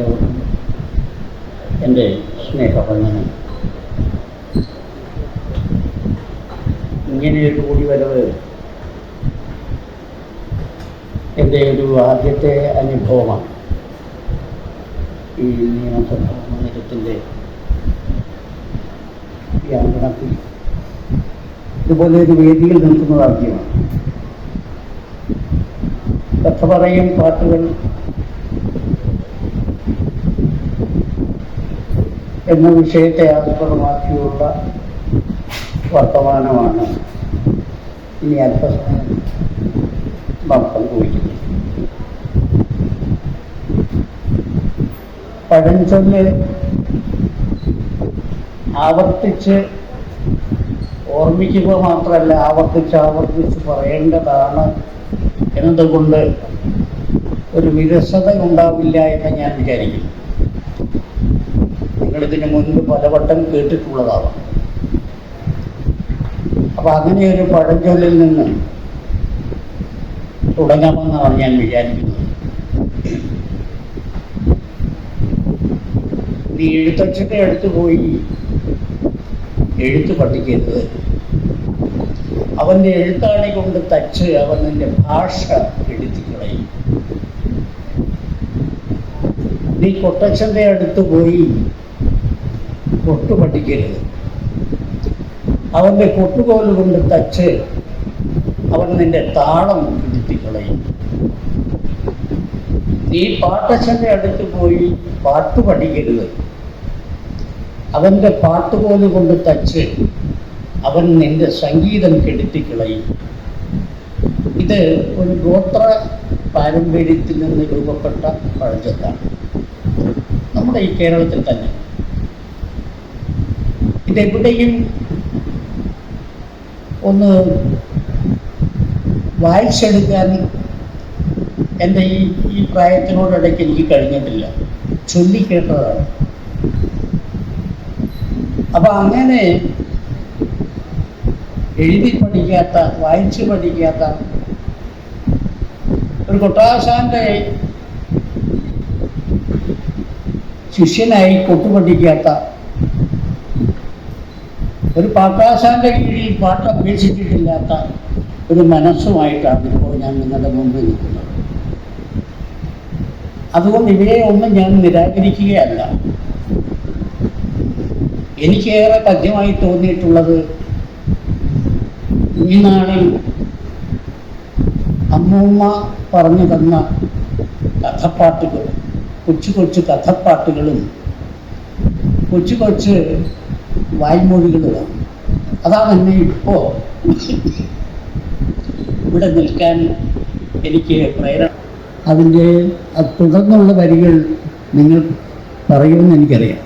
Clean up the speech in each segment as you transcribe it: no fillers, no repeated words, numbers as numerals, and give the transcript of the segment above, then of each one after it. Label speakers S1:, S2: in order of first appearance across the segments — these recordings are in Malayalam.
S1: എല്ലാവർക്കും എൻ്റെ സ്നേഹവന്ദനം. ഇങ്ങനെയൊരു കൂടിവരവ് എൻ്റെ ഒരു ആദ്യത്തെ അനുഭവമാണ്. ഈ നിയമസഭാ മന്ദിരത്തിൻ്റെ ഈ അങ്കണത്തിൽ ഇതുപോലെ ഒരു വേദിയിൽ നിൽക്കുന്നത് ആദ്യമാണ്. കഥ പറയും പാട്ടുകൾ എന്ന വിഷയത്തെ ആസ്പദമാക്കിയുള്ള വർത്തമാനമാണ് ഇനി അല്പസമയം നാം പങ്കുവയ്ക്കുന്നത്. പഴഞ്ചൊല്ല് ആവർത്തിച്ച് ഓർമ്മിക്കുക മാത്രമല്ല, ആവർത്തിച്ച് പറയേണ്ടതാണ് എന്നതുകൊണ്ട് ഒരു വിരസത ഉണ്ടാവില്ല എന്ന് ഞാൻ വിചാരിക്കുന്നു. നിങ്ങളിതിനു മുൻപ് പലവട്ടം കേട്ടിട്ടുള്ളതാവാം. അപ്പം അങ്ങനെ ഒരു പഴഞ്ചൊല്ലിൽ നിന്ന് തുടങ്ങാമെന്നാണ് ഞാൻ വിചാരിക്കുന്നത്. നീ എഴുത്തച്ഛൻ്റെ അടുത്ത് പോയി എഴുത്ത് പഠിക്കരുത്, അവൻ്റെ എഴുത്താണി കൊണ്ട് തച്ച് അവൻ നിന്റെ ഭാഷ എഴുത്തിക്കളയും. നീ കൊട്ടച്ഛൻ്റെ അടുത്ത് പോയി കൊട്ടു പഠിക്കരുത്, അവൻ്റെ കൊട്ടുകോല് കൊണ്ട് തച്ച് അവൻ നിന്റെ താളം എഴുത്തിക്കളയും. നീ പാട്ടച്ഛൻ്റെ അടുത്ത് പോയി പാട്ട് പഠിക്കരുത്, അവൻ്റെ പാട്ടുകോല് കൊണ്ട് തച്ച് അവൻ നിന്റെ സംഗീതം കെടുത്തിക്കളയും. ഇത് ഒരു ഗോത്ര പാരമ്പര്യത്തിൽ നിന്ന് രൂപപ്പെട്ട പഴഞ്ചൊല്ലാണ്, നമ്മുടെ ഈ കേരളത്തിൽ തന്നെ. ഇതെവിടെയും ഒന്ന് വായിച്ചെടുക്കാൻ എൻ്റെ ഈ പ്രായത്തിനോടിടയ്ക്ക് എനിക്ക് കഴിഞ്ഞിട്ടില്ല, ചൊല്ലിക്കേട്ടതാണ്. അപ്പം അങ്ങനെ എഴുതി പഠിക്കാത്ത, വായിച്ച് പഠിക്കാത്ത ഒരു കൊട്ടാശാൻ്റെ ശിഷ്യനായി കൊട്ടു പഠിക്കാത്ത ഒരു പാട്ടാശാൻ്റെ കീഴിൽ പാട്ട് അഭ്യസിച്ചിട്ടില്ലാത്ത ഒരു മനസ്സുമായിട്ടാണ് ഇപ്പോൾ ഞാൻ നിങ്ങളുടെ മുമ്പിൽ നിൽക്കുന്നത്. അതുകൊണ്ട് ഇവയെ ഒന്നും ഞാൻ നിരാകരിക്കുകയല്ല. എനിക്കേറെ പദ്യമായി തോന്നിയിട്ടുള്ളത് ഈ നാളിൽ അമ്മൂമ്മ പറഞ്ഞു തന്ന കഥപ്പാട്ടുകൾ, കൊച്ചു കഥപ്പാട്ടുകളും കൊച്ചു വായ്മൊഴികളുമാണ്. അതാണ് എന്നെ ഇപ്പോൾ ഇവിടെ നിൽക്കാൻ എനിക്ക് പ്രേരണ. അതിൻ്റെ തുടർന്നുള്ള വരികൾ നിങ്ങൾ പറയുമെന്ന് എനിക്കറിയാം.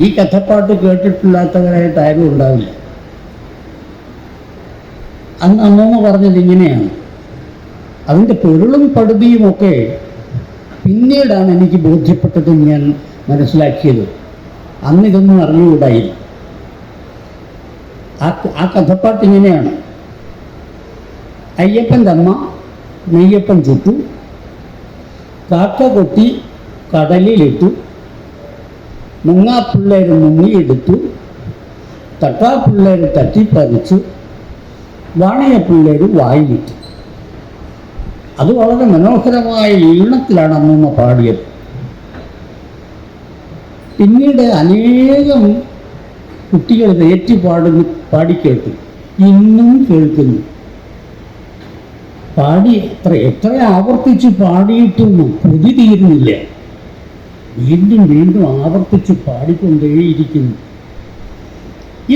S1: ഈ കഥപ്പാട്ട് കേട്ടിട്ടില്ലാത്തവരായിട്ട് ആരും ഉണ്ടാവില്ല. അന്ന് അമ്മൂമ്മ പറഞ്ഞത് ഇങ്ങനെയാണ്. അതിൻ്റെ പൊരുളും പടുതിയുമൊക്കെ പിന്നീടാണ് എനിക്ക് ബോധ്യപ്പെട്ടത്, ഞാൻ മനസ്സിലാക്കിയത്. അന്നിതൊന്നും അറിഞ്ഞുകൂടായില്ല. ആ കഥപ്പാട്ട് ഇങ്ങനെയാണ്. അയ്യപ്പൻ്റെ അമ്മ നെയ്യപ്പൻ ചുട്ടു, കാക്ക കൊത്തി കടലിലിട്ടു, മുങ്ങാപ്പിള്ളേർ മുങ്ങിയെടുത്തു, തട്ടാപ്പിള്ളേർ തട്ടിപ്പറിച്ചു, വാണിയപ്പിള്ളേർ വായിലിട്ടു. അത് വളരെ മനോഹരമായ ഈണത്തിലാണ് അമ്മൂമ്മ പാടിയത്. പിന്നീട് അനേകം കുട്ടികൾ ഏറ്റി പാടിക്കേട്ടു, ഇന്നും കേൾക്കുന്നു. എത്ര ആവർത്തിച്ച് പാടിയിട്ടും കൊതി തീരുന്നില്ല. വീണ്ടും ആവർത്തിച്ച് പാടിക്കൊണ്ടേയിരിക്കുന്നു.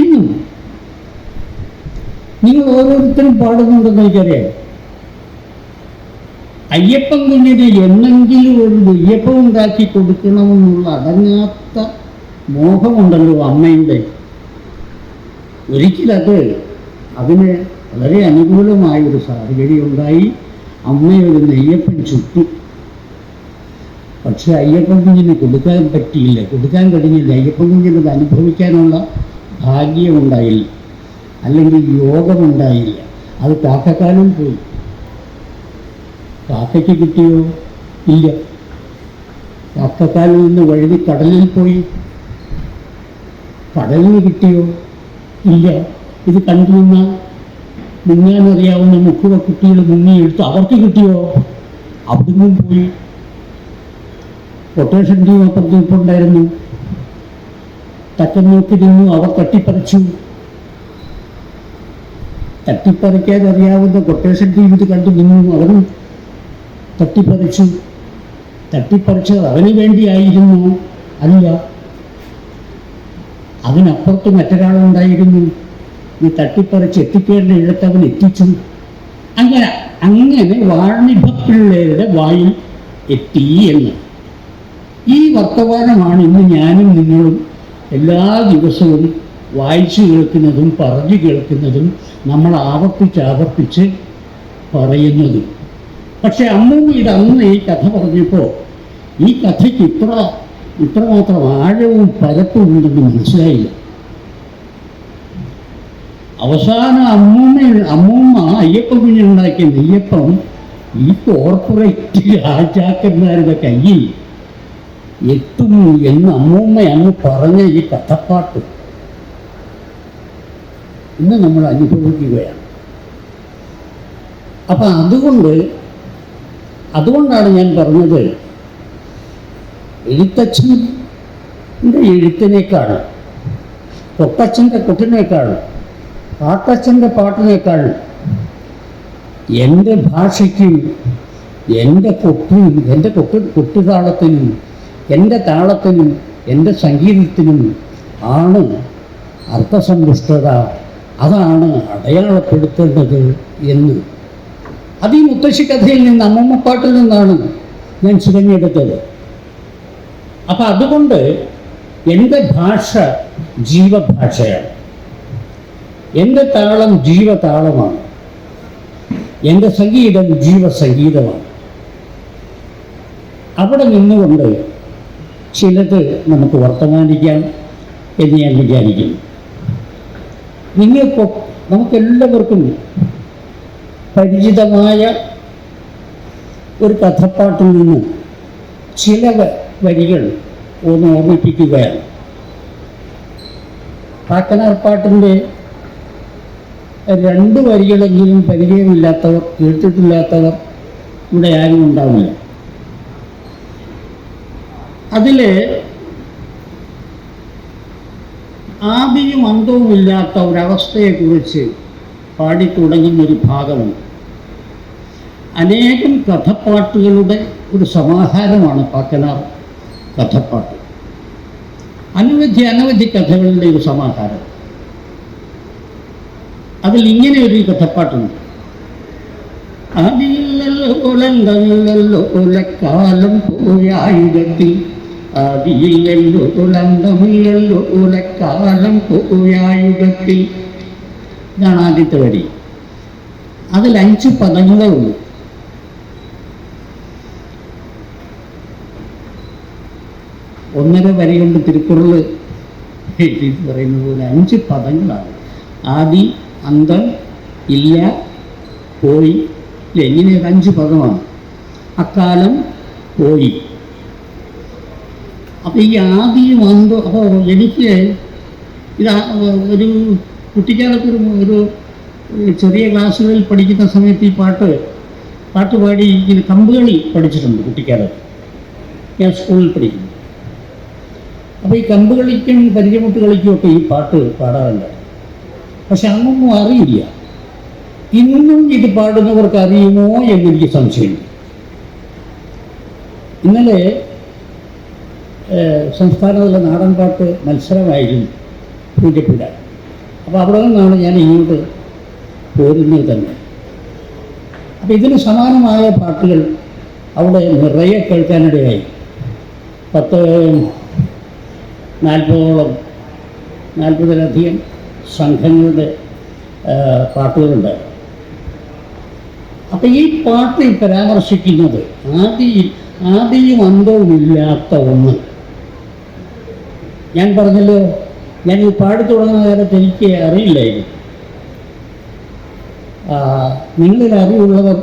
S1: ഇന്നും നിങ്ങൾ ഓരോരുത്തരും പാടുന്നുണ്ടെന്ന് എനിക്കറിയാം. അയ്യപ്പൻ കുഞ്ഞിന് എന്നെങ്കിലും ഒരു നെയ്യപ്പം ഉണ്ടാക്കി കൊടുക്കണമെന്നുള്ള അടങ്ങാത്ത മോഹമുണ്ടല്ലോ അമ്മയുടെ. ഒരിക്കലത് അതിന് വളരെ അനുകൂലമായ ഒരു സാഹചര്യം ഉണ്ടായി. അമ്മയൊരു നെയ്യപ്പൻ ചുട്ടു. പക്ഷെ അയ്യപ്പൻ കുഞ്ഞിന് കൊടുക്കാൻ പറ്റിയില്ല, കൊടുക്കാൻ കഴിഞ്ഞില്ല. അയ്യപ്പൻ കുഞ്ഞിനത് അനുഭവിക്കാനുള്ള ഭാഗ്യമുണ്ടായില്ല, അല്ലെങ്കിൽ യോഗമുണ്ടായില്ല. അത് കാക്കക്കാലം പോയി. കാക്കയ്ക്ക് കിട്ടിയോ? ഇല്ല. കക്കക്കാലിൽ നിന്ന് വഴുതി കടലിൽ പോയി. കടലിന് കിട്ടിയോ? ഇല്ല. ഇത് കണ്ടുനിന്ന മുങ്ങാനറിയാവുന്ന 30 കുട്ടികൾ മുങ്ങിയെടുത്ത് അവർക്ക് കിട്ടിയോ? അവിടുന്നും പോയി. കൊട്ടേഷൻ ടീം അപ്പുറത്ത് ഇപ്പുണ്ടായിരുന്നു. തക്കം നോക്കി നിന്നു. അവർ തട്ടിപ്പറിച്ചു. തട്ടിപ്പറിക്കാൻ അറിയാവുന്ന കൊട്ടേഷൻ ടീം ഇത് കണ്ടു നിന്നു. അവരും തട്ടിപ്പറിച്ചു. തട്ടിപ്പറിച്ചത് അവന് വേണ്ടിയായിരുന്നു? അല്ല, അതിനപ്പുറത്ത് മറ്റൊരാളുണ്ടായിരുന്നു. ഈ തട്ടിപ്പറിച്ച് എത്തിക്കേണ്ട ഇടത്ത് അവൻ എത്തിച്ചു. അങ്ങനെ വാണിഭപ്പിള്ളയുടെ വായിൽ എത്തി എന്ന്. ഈ വർത്തമാനമാണ് ഇന്ന് ഞാനും നിങ്ങളും എല്ലാ ദിവസവും വായിച്ചു കേൾക്കുന്നതും പറഞ്ഞു കേൾക്കുന്നതും നമ്മൾ ആവർത്തിച്ച് പറയുന്നതും. പക്ഷെ അമ്മൂമ്മ ഇതന്ന് ഈ കഥ പറഞ്ഞപ്പോൾ ഈ കഥയ്ക്ക് ഇത്രമാത്രം ആഴവും പരപ്പും ഉണ്ടെന്ന് മനസ്സിലായില്ല. അവസാനം അമ്മൂമ്മ അയ്യപ്പൻ കുഞ്ഞുണ്ടാക്കിയ നെയ്യപ്പം ഈ കോർപ്പറേറ്റ് രാജാക്കന്മാരുടെ കയ്യിൽ എത്തും എന്ന് അമ്മൂമ്മ അങ്ങ് പറഞ്ഞ ഈ കഥപ്പാട്ട് ഇന്ന് നമ്മൾ അനുഭവിക്കുകയാണ്. അപ്പം അതുകൊണ്ടാണ് ഞാൻ പറഞ്ഞത്, എഴുത്തച്ഛൻ്റെ എഴുത്തിനേക്കാൾ, കൊട്ടച്ഛൻ്റെ കൊട്ടിനേക്കാൾ, പാട്ടച്ഛൻ്റെ പാട്ടിനേക്കാൾ എൻ്റെ ഭാഷയ്ക്കും എൻ്റെ കൊട്ടുതാളത്തിനും എൻ്റെ താളത്തിനും എൻ്റെ സംഗീതത്തിനും ആണ് അർത്ഥസമ്പുഷ്ടത, അതാണ് അടയാളപ്പെടുത്തേണ്ടത് എന്ന് അത് ഈ മുത്തശ്ശി കഥയിൽ നിന്ന്, അമ്മമ്മപ്പാട്ടിൽ നിന്നാണ് ഞാൻ ചിരഞ്ഞെടുത്തത്. അപ്പം അതുകൊണ്ട് എൻ്റെ ഭാഷ ജീവഭാഷയാണ്, എൻ്റെ താളം ജീവതാളമാണ്, എൻ്റെ സംഗീതം ജീവസംഗീതമാണ്. അവിടെ നിന്നുകൊണ്ട് ചിലത് നമുക്ക് വർത്തമാനിക്കാം എന്ന് ഞാൻ വിചാരിക്കുന്നു. നമുക്കെല്ലാവർക്കും പരിചിതമായ ഒരു കഥപ്പാട്ടിൽ നിന്ന് ചില വരികൾ ഒന്ന് ഓർമ്മിപ്പിക്കുകയാണ്. കാക്കനാർപ്പാട്ടിൻ്റെ 2 വരികളെങ്കിലും പരിചയമില്ലാത്തവർ, കേട്ടിട്ടില്ലാത്തവർ ഇവിടെ ആരും ഉണ്ടാവില്ല. അതിൽ ആദിയും അന്തവുമില്ലാത്ത ഒരവസ്ഥയെക്കുറിച്ച് പാടിത്തുടങ്ങുന്നൊരു ഭാഗമുണ്ട്. അനേകം കഥപ്പാട്ടുകളുടെ ഒരു സമാഹാരമാണ് പാക്കനാർ കഥപ്പാട്ട്. അനവധി കഥകളുടെ ഒരു സമാഹാരം. അതിൽ ഇങ്ങനെ ഒരു കഥപ്പാട്ടുണ്ട്. ആദിയില്ലല്ലോ ഒലന്തമില്ലല്ലോ ഒലക്കാലം പോയായുധത്തിൽ, ആദിയില്ലല്ലോ ഒലന്തമില്ലല്ലോ ഒലക്കാലം പോയായുധത്തിൽ. ഇതാണ് ആദ്യത്തെ വരി. അതിൽ 5 പദങ്ങളേ ഉള്ളൂ. ഒന്നര വരി കൊണ്ട് തിരുക്കുറൾ പറയുന്ന പോലെ 5 പദങ്ങളാണ്. ആദി, അന്തം, ഇല്ല, പോയി. ഇങ്ങനെയൊക്കെ 5 പദമാണ്. അക്കാലം, പോയി. അപ്പോൾ ഈ ആദിയും അന്തം, അപ്പോൾ എനിക്ക് ഇത് ഒരു കുട്ടിക്കാലത്ത് ഒരു ചെറിയ ക്ലാസ്സുകളിൽ പഠിക്കുന്ന സമയത്ത് ഈ പാട്ട് പാടി ഇത് കമ്പുകളി പഠിച്ചിട്ടുണ്ട് കുട്ടിക്കാലത്ത്. ഞാൻ സ്കൂളിൽ പഠിക്കുന്നു. അപ്പോൾ ഈ കമ്പുകളിക്കും പരിചയമുട്ട് കളിക്കുമൊക്കെ ഈ പാട്ട് പാടാറുണ്ട്. പക്ഷെ അന്നൊന്നും അറിയില്ല. ഇന്നും ഇത് പാടുന്നവർക്ക് അറിയുമോ എന്നെനിക്ക് സംശയമുണ്ട്. ഇന്നലെ സംസ്ഥാനതല നാടൻ പാട്ട് മത്സരമായിരുന്നു പൂജപ്പുഴ. അപ്പോൾ അവിടെ നിന്നാണ് ഞാൻ ഇങ്ങോട്ട് പോരുന്നത് തന്നെ. അപ്പോൾ ഇതിന് സമാനമായ പാട്ടുകൾ അവിടെ നിറയെ കേൾക്കാനിടയായി. 40-ലധികം സംഘങ്ങളുടെ പാട്ടുകളുണ്ട്. അപ്പം ഈ പാട്ടിൽ പരാമർശിക്കുന്നത് ആദിയും അന്തവുമില്ലാത്ത ഒന്ന്. ഞാൻ പറഞ്ഞല്ലോ, ഞാൻ ഈ പാടി തുടങ്ങുന്ന കാലത്ത് എനിക്ക് അറിയില്ലായിരുന്നു. നിങ്ങളിൽ അറിവുള്ളവർ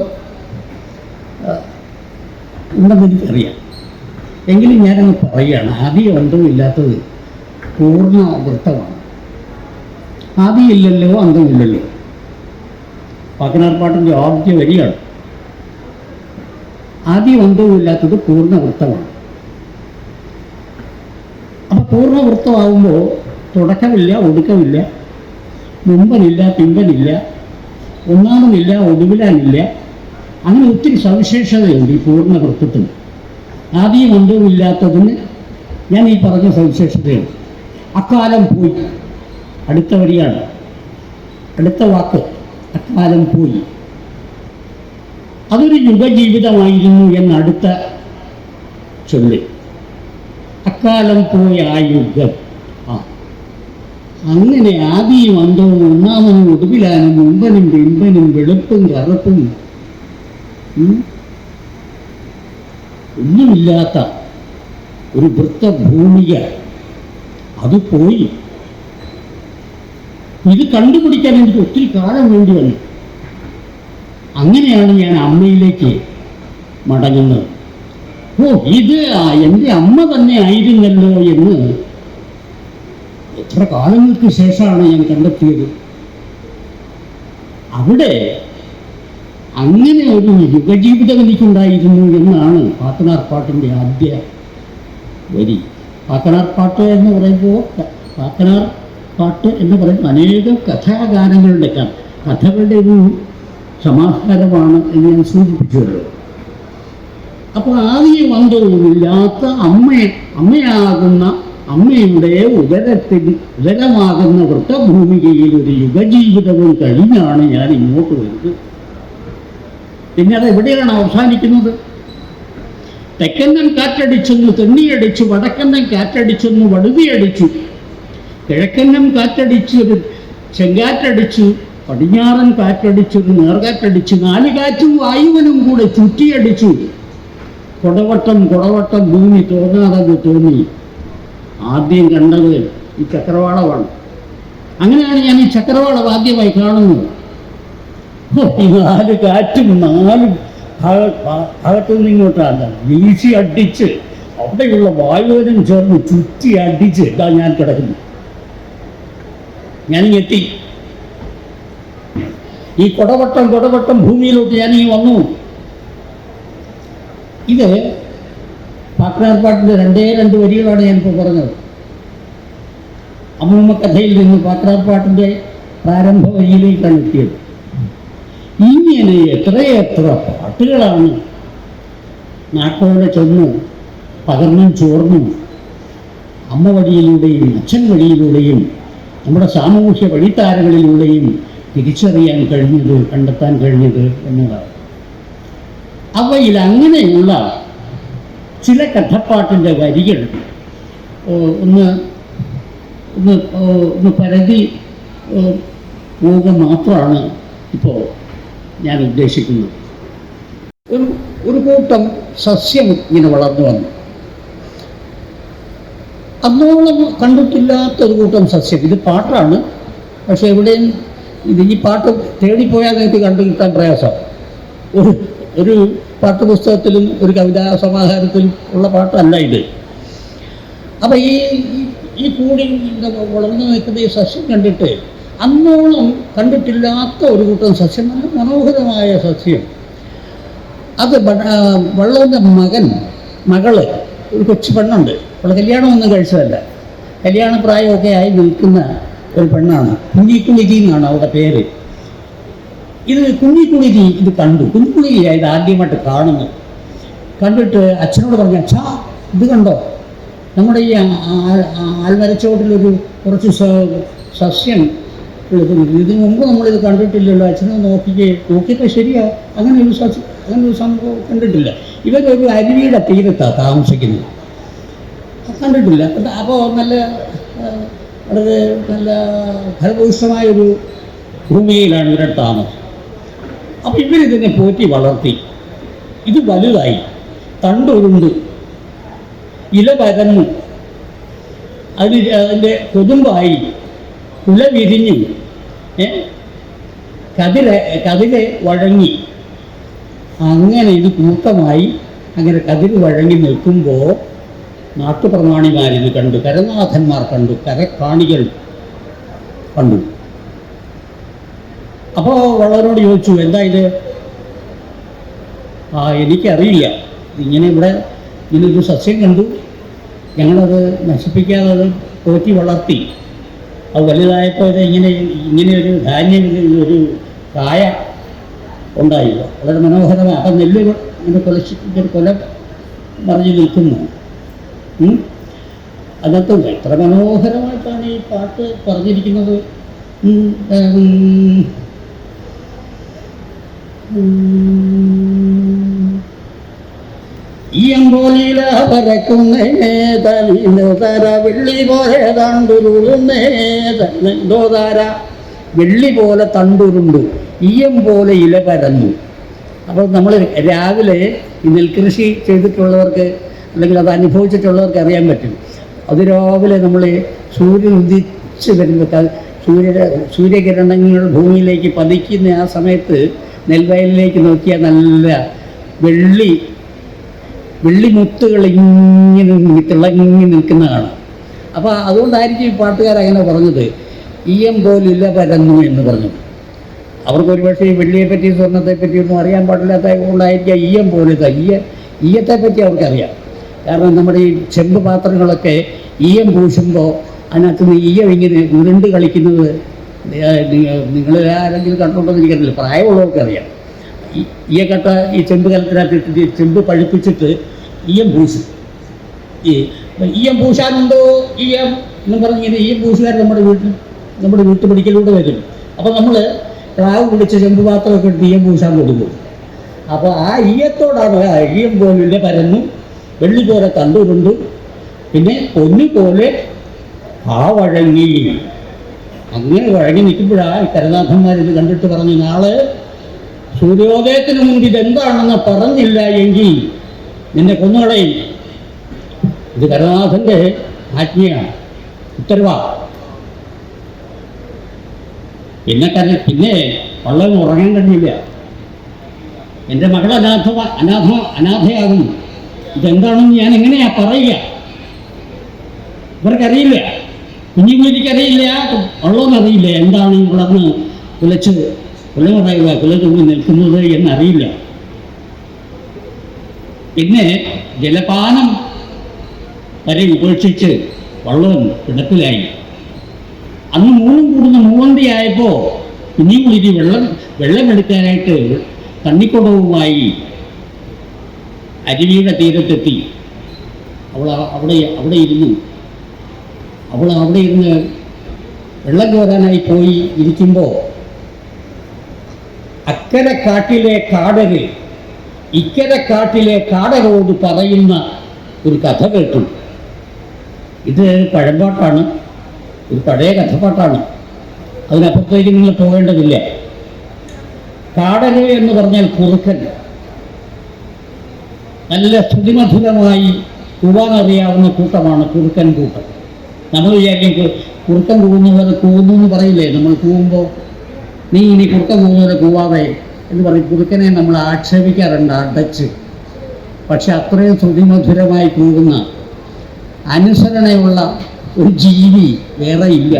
S1: ഉണ്ടെന്ന് എനിക്കറിയാം. എങ്കിലും ഞാനങ്ങ് പറയുകയാണ്, ആദ്യം അന്തമില്ലാത്തത് പൂർണ്ണ വൃത്തമാണ്. ആദിയില്ലല്ലോ അന്തമില്ലല്ലോ. പാക്കനാർപ്പാട്ടിൻ്റെ ആദ്യ വരിയാണ്. ആദ്യം അന്തവുമില്ലാത്തത് പൂർണ്ണ വൃത്തമാണ്. അപ്പം പൂർണ്ണ വൃത്തമാകുമ്പോൾ തുടക്കമില്ല, ഒടുക്കമില്ല, മുമ്പനില്ല, പിമ്പനില്ല, ഒന്നാമനില്ല, ഒടുവിലാനില്ല. അങ്ങനെ ഒത്തിരി സവിശേഷതയുണ്ട് ഈ പൂർണ്ണ വൃത്തത്തിന്. ആദ്യം അന്തവുമില്ലാത്തതിന് ഞാൻ ഈ പറഞ്ഞ സവിശേഷതയുണ്ട്. അക്കാലം പോയി, അടുത്ത വരിയാണ്, അടുത്ത വാക്ക്. അക്കാലം പോയി, അതൊരു യുഗജീവിതമായിരുന്നു എന്നടുത്ത ചൊല്ല്. അക്കാലം പോയ ആ യുഗം. അങ്ങനെ ആദിയും അന്തവും ഒന്നാമനും ഒടുവിലാനും മുമ്പനും പിമ്പനും വെളുപ്പും കറുപ്പും ഒന്നുമില്ലാത്ത ഒരു വൃത്തഭൂമിക അത് പോയി. ഇത് കണ്ടുപിടിക്കാൻ എനിക്ക് ഒത്തിരി കാലം വേണ്ടി വന്നു. അങ്ങനെയാണ് ഞാൻ അമ്മയിലേക്ക് മടങ്ങുന്നത്. ഇത് എൻ്റെ അമ്മ തന്നെ ആയിരുന്നല്ലോ എന്ന് എത്ര കാലങ്ങൾക്ക് ശേഷമാണ് ഞാൻ കണ്ടെത്തിയത്. അവിടെ അങ്ങനെ ഒരു യുഗജീവിതം എനിക്കുണ്ടായിരുന്നു എന്നാണ് പാക്കനാർപ്പാട്ടിൻ്റെ ആദ്യ വരി. പാക്കനാർപ്പാട്ട് എന്ന് പറയുമ്പോൾ പാട്ട് എന്ന് പറയുമ്പോൾ അനേകം കഥാഗാനങ്ങളുടെ കഥകളുടെ ഒരു സമാഹാരമാണ് എന്ന് ഞാൻ സൂചിപ്പിച്ചുള്ളൂ. അപ്പോൾ ആദ്യം അന്തവുമില്ലാത്ത അമ്മയാകുന്ന അമ്മയുടെ ഉദരമാകുന്ന വൃത്തഭൂമികയിൽ ഒരു യുഗജീവിതവും കഴിഞ്ഞാണ് ഞാൻ ഇങ്ങോട്ട് വരുന്നത്. പിന്നെ അത് എവിടെയാണ് അവസാനിക്കുന്നത്? തെക്കന്നൻ കാറ്റടിച്ചെന്ന് തെന്നിയടിച്ചു, വടക്കന്നൻ കാറ്റടിച്ചെന്ന് വടുതിയടിച്ചു, കിഴക്കന്നൻ കാറ്റടിച്ചൊരു ചെങ്കാറ്റടിച്ചു, പടിഞ്ഞാറൻ കാറ്റടിച്ചൊരു നേർകാറ്റടിച്ചു, നാല് കാറ്റും വായുവിനും കൂടെ ചുറ്റിയടിച്ചു, കുടവട്ടം ഭൂമി തോന്നാതെ തോന്നി. ആദ്യം കണ്ടത് ഈ ചക്രവാളമാണ്. അങ്ങനെയാണ് ഞാൻ ഈ ചക്രവാളം ആദ്യമായി കാണുന്നത്. ഈ നാല് കാറ്റും നാല് ഭാഗത്തു നിന്ന് ഇങ്ങോട്ടാണ് വീശി അടിച്ച് അവിടെയുള്ള വായുവിനും ചേർന്ന് ചുറ്റി അടിച്ച് ഇതാ ഞാൻ കിടക്കുന്നു. ഞാനിങ്ങെത്തി. ഈ കുടവട്ടം ഭൂമിയിലോട്ട് ഞാനീ വന്നു. ഇത് പാക്കനാർപ്പാട്ടിൻ്റെ രണ്ട് വരികളാണ് ഞാനിപ്പോൾ പറഞ്ഞത്. അമ്മൂമ്മ കഥയിൽ നിന്ന് പാക്കനാർപ്പാട്ടിൻ്റെ പ്രാരംഭ വരിയിലേക്കാണ് എത്തിയത്. ഇങ്ങനെ എത്രയെത്ര പാട്ടുകളാണ് നാട്ടോടെ ചെന്ന് പകർന്നും ചോർന്നും അമ്മ വഴിയിലൂടെയും അച്ഛൻ വഴിയിലൂടെയും നമ്മുടെ സാമൂഹ്യ വഴിത്താരകളിലൂടെയും തിരിച്ചറിയാൻ കഴിഞ്ഞത്, കണ്ടെത്താൻ കഴിഞ്ഞത് എന്നതാണ്. അവയിൽ അങ്ങനെയുള്ള ചില കഥപ്പാട്ടിൻ്റെ വരികൾ ഒന്ന് പരതി പോവുക മാത്രമാണ് ഇപ്പോൾ ഞാൻ ഉദ്ദേശിക്കുന്നത്. ഒരു കൂട്ടം സസ്യം ഇങ്ങനെ വളർന്നു വന്നു. അന്നോളം കണ്ടിട്ടില്ലാത്ത ഒരു കൂട്ടം സസ്യം. ഇത് പാട്ടാണ്, പക്ഷെ എവിടെയും ഈ പാട്ട് തേടിപ്പോയാൽ നിങ്ങൾക്ക് കണ്ടു കിട്ടാൻ പ്രയാസം. ഒരു പാട്ടുപുസ്തകത്തിലും ഒരു കവിതാ സമാഹാരത്തിലും ഉള്ള പാട്ടല്ല ഇത്. അപ്പം ഈ കൂടി വളർന്നു നിൽക്കുന്ന ഈ സസ്യം കണ്ടിട്ട് അന്നോളം കണ്ടിട്ടില്ലാത്ത ഒരു കൂട്ടം സസ്യം, നല്ല മനോഹരമായ സസ്യം. അത് വള്ളത്തിൻ്റെ മകള് ഒരു കൊച്ചു പെണ്ണുണ്ട്. അവളെ കല്യാണമൊന്നും കഴിച്ചതല്ല, കല്യാണപ്രായമൊക്കെ ആയി നിൽക്കുന്ന ഒരു പെണ്ണാണ്. കുഞ്ഞിക്കുളിരി എന്നാണ് അവളുടെ പേര്. കുഞ്ഞിക്കുളിരി ഇത് കണ്ടു. കുഞ്ഞിക്കുളിരിയാണ് ഇത് ആദ്യമായിട്ട് കാണുന്നത്. കണ്ടിട്ട് അച്ഛനോട് പറഞ്ഞു, അച്ഛാ ഇത് കണ്ടോ, നമ്മുടെ ഈ ആൽമരച്ചോട്ടിലൊരു കുറച്ച് സസ്യം എഴുതുന്നത്. ഇതിനു മുമ്പ് നമ്മളിത് കണ്ടിട്ടില്ലല്ലോ. അച്ഛനെ നോക്കിയപ്പോൾ ശരിയാ, അങ്ങനെ ഒരു സംഭവം കണ്ടിട്ടില്ല. ഇവരൊരു അരുവിയുടെ തീരത്താണ് താമസിക്കുന്നത്, കണ്ടിട്ടില്ല. അപ്പോൾ വളരെ നല്ല ഫലഭൂയിഷ്ടമായൊരു ഭൂമിയിലാണ് ഇവരുടെ താമസം. അപ്പം ഇവരിതിനെ പോറ്റി വളർത്തി. ഇത് വലുതായി, തണ്ടുരുണ്ട്, ഇല പരന്നു, അതിൻ്റെ കൊതുമ്പായി, കുല വിരിഞ്ഞു, കതിരെ വഴങ്ങി. അങ്ങനെ ഇത് കൂട്ടമായി അങ്ങനെ കതിര് വഴങ്ങി നിൽക്കുമ്പോൾ നാട്ടുപ്രമാണിമാരിത് കണ്ടു, കരനാഥന്മാർ കണ്ടു, കരക്കാണികൾ കണ്ടു. അപ്പോൾ വള്ളവരോട് ചോദിച്ചു, എന്താ ഇത്? എനിക്കറിയില്ല, ഇങ്ങനെ ഇവിടെ ഇങ്ങനൊരു സസ്യം കണ്ടു, ഞങ്ങളത് നശിപ്പിക്കാതെ അത് പോറ്റി വളർത്തി, അത് വലുതായപ്പോൾ ഇത് ഇങ്ങനെ ഒരു ധാന്യം, ഒരു കായ ഉണ്ടായില്ല, വളരെ മനോഹരമാണ്. അപ്പം നെല്ല് ഇങ്ങനെ കൊല മറിഞ്ഞ് നിൽക്കുന്നു. അതിനകത്ത് എത്ര മനോഹരമായിട്ടാണ് ഈ പാട്ട് പറഞ്ഞിരിക്കുന്നത്. ഈയമ്പോലില പരക്കുന്നേ തര വെള്ളി പോലെ തണ്ടുരുന്നേ തര വെള്ളി പോലെ തണ്ടുരുണ്ട്, ഈയം പോലെ ഇല പരന്നു. അപ്പോൾ നമ്മൾ രാവിലെ ഈ നെൽകൃഷി ചെയ്തിട്ടുള്ളവർക്ക് അല്ലെങ്കിൽ അത് അനുഭവിച്ചിട്ടുള്ളവർക്ക് അറിയാൻ പറ്റും. അതിരാവിലെ നമ്മൾ സൂര്യൻ ഉദിച്ച് വരുമ്പോൾ സൂര്യകിരണങ്ങൾ ഭൂമിയിലേക്ക് പതിക്കുന്ന ആ സമയത്ത് നെൽവയലിലേക്ക് നോക്കിയാൽ നല്ല വെള്ളിമുത്തുകൾ ഇങ്ങനെ തിളങ്ങി നിൽക്കുന്നതാണ്. അപ്പോൾ അതുകൊണ്ടായിരിക്കും ഈ പാട്ടുകാരങ്ങനെ പറഞ്ഞത്, ഈയം പോലില്ല പരന്നു എന്ന് പറഞ്ഞു. അവർക്ക് ഒരുപക്ഷെ ഈ വെള്ളിയെപ്പറ്റി സ്വർണ്ണത്തെപ്പറ്റി ഒന്നും അറിയാൻ പാടില്ലാത്തത് കൊണ്ടായിരിക്കാം ഈയം പോലത്തെ ഈയത്തെപ്പറ്റി അവർക്കറിയാം. കാരണം നമ്മുടെ ഈ ചെമ്പ് പാത്രങ്ങളൊക്കെ ഈയം പൂശുമ്പോൾ അതിനകത്ത് നിന്ന് ഈയം ഇങ്ങനെ ഉരുണ്ട് കളിക്കുന്നത് നിങ്ങൾ ആരെങ്കിലും കണ്ടുകൊണ്ടെന്ന് എനിക്കറിയില്ല, പ്രായമുള്ളവർക്കറിയാം. ഈയക്കട്ട ഈ ചെമ്പ് കലത്തിനകത്തിട്ട് ചെമ്പ് പഴുപ്പിച്ചിട്ട് ഈയം പൂശും. ഈയം പൂശാനുണ്ടോ ഈയം എന്നും പറഞ്ഞിങ്ങനെ ഈയം പൂശുകാർ നമ്മുടെ വീട്ടുപടിക്കലൂടെ വരും. അപ്പോൾ നമ്മൾ പ്രാവ് പിടിച്ച് ചെമ്പ് പാത്രമൊക്കെ എടുത്ത് ഈയം പൂശാൻ കൊടുക്കും. അപ്പോൾ ആ ഈയത്തോടാണ് ഈയം പോലില്ല പരന്നു, വെള്ളി പോലെ തണ്ടുരുണ്ട്, പിന്നെ പൊന്നു പോലെ വഴങ്ങി. അങ്ങനെ വഴങ്ങി നിൽക്കുമ്പോഴാണ് കരനാഥന്മാരിത് കണ്ടിട്ട് പറഞ്ഞു, നാളെ സൂര്യോദയത്തിന് മുമ്പ് ഇതെന്താണെന്ന് പറഞ്ഞില്ല എങ്കിൽ നിന്നെ കൊന്നുകളയും. ഇത് കരനാഥൻ്റെ ആജ്ഞയാണ്, ഉത്തരവാ. പിന്നെ വള്ളം ഉറങ്ങാൻ കഴിയില്ല. എൻ്റെ മകൾ അനാഥയാകും. ഇതെന്താണെന്ന് ഞാൻ എങ്ങനെയാ പറയുക? ഇവർക്കറിയില്ല, കുഞ്ഞുങ്ങളിക്കറിയില്ല, വള്ളമെന്നറിയില്ല എന്താണ് വളർന്ന് കുലതുള്ളി നിൽക്കുന്നത് എന്നറിയില്ല. പിന്നെ ജലപാനം വരെ ഉപേക്ഷിച്ച് വള്ളം കിടപ്പിലായി. അന്ന് മൂന്നും കൂടുന്ന മൂവന്തിയായപ്പോൾ കുഞ്ഞുകുളിരി വെള്ളമെടുക്കാനായിട്ട് തണ്ണിക്കുടവുമായി അരുവിയുടെ തീരത്തെത്തി. അവിടെ ഇരുന്ന് വെള്ളം കോരാനായി പോയി ഇരിക്കുമ്പോൾ അക്കരെ കാട്ടിലെ കാടര് ഇക്കരെ കാട്ടിലെ കാടരോട് പറയുന്ന ഒരു കഥ കേട്ടു. ഇത് പഴമ്പാട്ടാണ്, ഒരു പഴയ കഥപ്പാട്ടാണ്. അതിനപ്പുറത്തേക്ക് നിങ്ങൾ പോകേണ്ടതില്ല. കാടര് എന്ന് പറഞ്ഞാൽ കുറുക്കൻ. നല്ല ശ്രുതിമധുരമായി കൂവാനറിയാവുന്ന കൂട്ടമാണ് കുറുക്കൻ കൂട്ടം. നമ്മൾ വിചാരിക്കും കുറുക്കൻ കൂവുന്നു എന്ന് പറയില്ലേ നമ്മൾ കൂവുമ്പോൾ, നീ ഇനി കുറുക്കൻ കൂവുന്നവരെ കൂവാതെ എന്ന് പറയും. കുറുക്കനെ നമ്മൾ ആക്ഷേപിക്കാറുണ്ട് അടച്ച്. പക്ഷെ അത്രയും ശ്രുതിമധുരമായി കൂവുന്ന അനുസരണയുള്ള ഒരു ജീവി വേറെ ഇല്ല.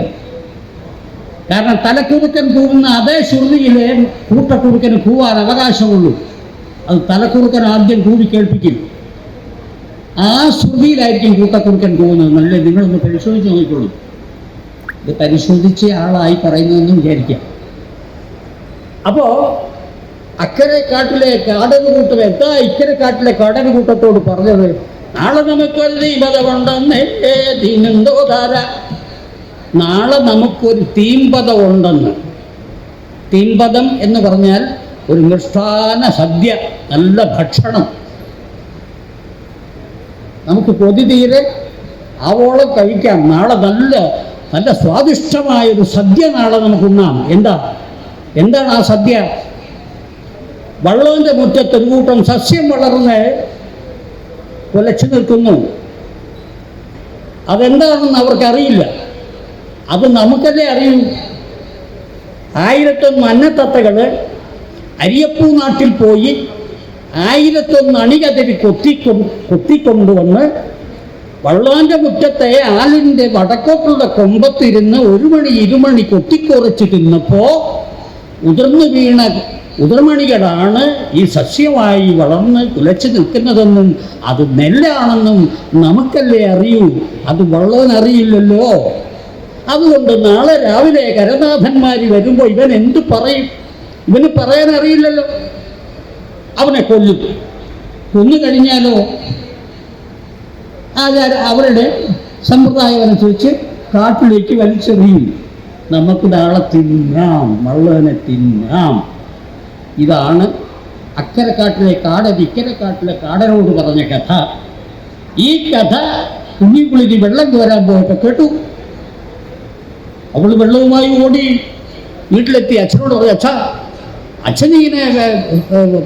S1: കാരണം തലക്കുറുക്കൻ കൂവുന്ന അതേ ശ്രുതിയിലെ കൂട്ടക്കുറുക്കന് കൂവാൻ അവകാശമുള്ളൂ. അത് തലക്കുറുക്കൻ ആദ്യം കൂടി കേൾപ്പിക്കും. ആ ശ്രുതിയിലായിരിക്കും കൂട്ടക്കുറുക്കൻ കൂവുന്നത്. നല്ല നിങ്ങളൊന്ന് പരിശോധിച്ച് നോക്കിക്കോളൂ. ഇത് പരിശോധിച്ച ആളായി പറയുന്നതെന്ന് വിചാരിക്കാം. അപ്പോൾ അക്കരെ കാട്ടിലെ കാടന് കൂട്ടം എന്താ ഇക്കരെ കാട്ടിലെ കാടന് കൂട്ടത്തോട് പറഞ്ഞത്? നാളെ നമുക്കൊരു തീപതമുണ്ടെന്നേ തീനെന്തോ ധാര. നാളെ നമുക്കൊരു തീമ്പതം ഉണ്ടെന്ന്. തീമ്പതം എന്ന് പറഞ്ഞാൽ ഒരു മിഷ്ടാന സദ്യ, നല്ല ഭക്ഷണം. നമുക്ക് കൊതി തീരെ ആവോളം കഴിക്കാം. നാളെ നല്ല സ്വാദിഷ്ടമായൊരു സദ്യ നാളെ നമുക്കുണ്ണാം. എന്താണ് ആ സദ്യ? വള്ളത്തിൻ്റെ മുറ്റത്ത് ഒരു കൂട്ടം സസ്യം വളർന്ന് കുലച്ചു നിൽക്കുന്നു. അതെന്താണെന്ന് അവർക്കറിയില്ല, അത് നമുക്കല്ലേ അറിയൂ. 1001 അന്നത്തത്തകൾ അരിയപ്പൂ നാട്ടിൽ പോയി 1001 അണികതിരി കൊത്തിക്കൊണ്ടുവന്ന്
S2: വള്ളാന്റെ മുറ്റത്തെ ആലിന്റെ വടക്കോട്ടുള്ള കൊമ്പത്തിരുന്ന് 1 മണി 2 മണി കൊത്തിക്കുറച്ച് തിന്നപ്പോ ഉതിർന്നു വീണ ഉതിർമണികളാണ് ഈ സസ്യമായി വളർന്ന് കുലച്ചു നിൽക്കുന്നതെന്നും അത് നെല്ലാണെന്നും നമുക്കല്ലേ അറിയൂ, അത് വള്ളോൻ അറിയില്ലല്ലോ. അതുകൊണ്ട് നാളെ രാവിലെ കരനാഥന്മാർ വരുമ്പോൾ ഇവൻ എന്തു പറയും? ഇവന് പറയാൻ അറിയില്ലല്ലോ. അവനെ കൊല്ലും. കൊന്നു കഴിഞ്ഞാലോ അവരുടെ സമ്പ്രദായം അനുസരിച്ച് കാട്ടിലേക്ക് വലിച്ചെറിയും. നമുക്ക് നാളെ തിന്നാം, വള്ളനെ തിന്നാം. ഇതാണ് അക്കരക്കാട്ടിലെ കാടൻ ഇക്കരക്കാട്ടിലെ കാടനോട് പറഞ്ഞ കഥ. ഈ കഥ കുഞ്ഞിക്കുളിക്ക് വെള്ളം കോരാൻ പോയപ്പോൾ കേട്ടു. അവൾ വെള്ളവുമായി ഓടി വീട്ടിലെത്തി അച്ഛനോട് പറഞ്ഞു, അച്ഛനിങ്ങനെ